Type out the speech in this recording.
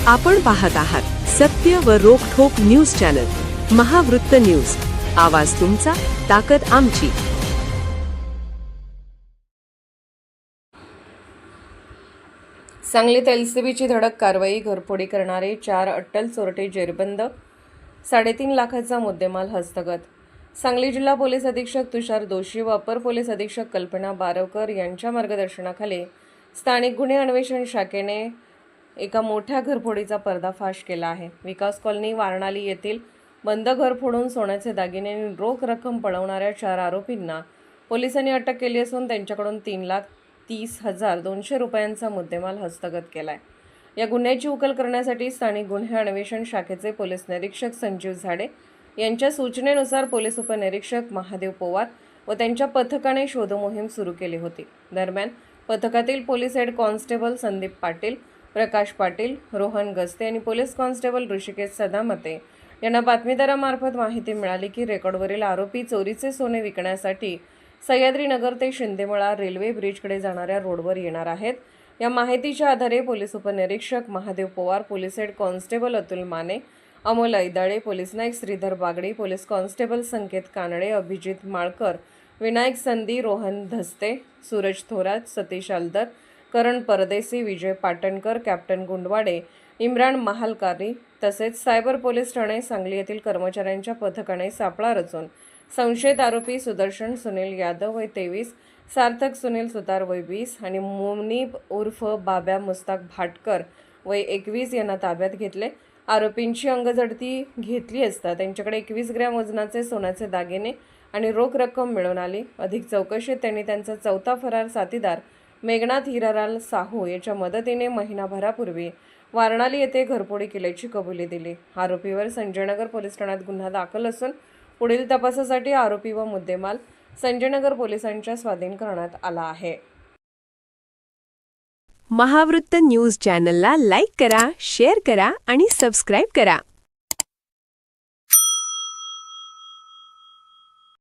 आपण पाहत आहात सत्य व रोखठोक न्यूज चॅनल महावृत्त न्यूज। आवाज तुमचा, ताकद आमची। सांगलीत एलसीबीची धडक कारवाई, घरफोडी करणारे 4 अट्टल चोरटे जेरबंद, 3.5 लाखाचा मुद्देमाल हस्तगत। सांगली जिल्हा पोलीस अधीक्षक तुषार दोशी व अपर पोलीस अधीक्षक कल्पना बारवकर यांच्या मार्गदर्शनाखाली स्थानिक गुन्हे अन्वेषण शाखेने एका मोठ्या घरफोडीचा पर्दाफाश केला आहे। विकास कॉलनी वारणाली येथील बंद घर फोडून सोन्याचे दागिने आणि रोख रक्कम पळवणाऱ्या 4 आरोपींना पोलिसांनी अटक केली असून त्यांच्याकडून 3,30,200 रुपयांचा मुद्देमाल हस्तगत केलाय। या गुन्ह्याची उकल करण्यासाठी स्थानिक गुन्हे अन्वेषण शाखेचे पोलीस निरीक्षक संजीव झाडे यांच्या सूचनेनुसार पोलीस उपनिरीक्षक महादेव पवार व त्यांच्या पथकाने शोध मोहीम सुरू केली होती। दरम्यान पथकातील police head constable Sandeep Patil, Prakash Patil, Rohan Gaste आणि पोलीस कॉन्स्टेबल ऋषिकेश सदामते यांना बातमीदारामार्फत माहिती मिळाली की रेकॉर्डवरील आरोपी चोरीचे सोने विकण्यासाठी सह्याद्रीनगर ते शिंदेमळा रेल्वे ब्रिजकडे जाणाऱ्या रोडवर येणार आहेत। या माहितीच्या आधारे पोलीस उपनिरीक्षक Mahadev Pawar, police head constable Atul Mane, Amol Aidale, police naik Shridhar Bagdi, police constable Sanket Kanade, Abhijit Malkar, Vinayak Sandhi, Rohan Dhaste, Suraj Thorat, Satish Aldar, Karan Pardeshi, Vijay Patankar, captain Gundwade, Imran Mahalkari तसेच सायबर पोलीस ठाणे सांगली येथील कर्मचाऱ्यांच्या पथकाने सापळा रचून संशयित आरोपी सुदर्शन सुनील यादव वय 23, सार्थक सुनील सुतार वय 20 आणि मुनीब उर्फ बाब्या मुस्ताक भाटकर वय 21 यांना ताब्यात घेतले। आरोपींची अंगझडती घेतली असता त्यांच्याकडे 21 ग्रॅम वजनाचे सोन्याचे दागिने आणि रोख रक्कम मिळून आली। अधिक चौकशीत त्यांनी त्यांचा चौथा फरार साथीदार मेघनाथ हिरालाल साहू याच्या मदतीने महिनाभरापूर्वी वारणाली येथे घरफोडी केल्याची कबुली दिली। आरोपीवर संजयनगर पोलीस ठाण्यात गुन्हा दाखल असून पुढील तपासासाठी आरोपी व मुद्देमाल संजयनगर पोलिसांच्या स्वाधीन करण्यात आला आहे। महावृत्त न्यूज चॅनलला लाईक करा, शेअर करा आणि सबस्क्राइब करा।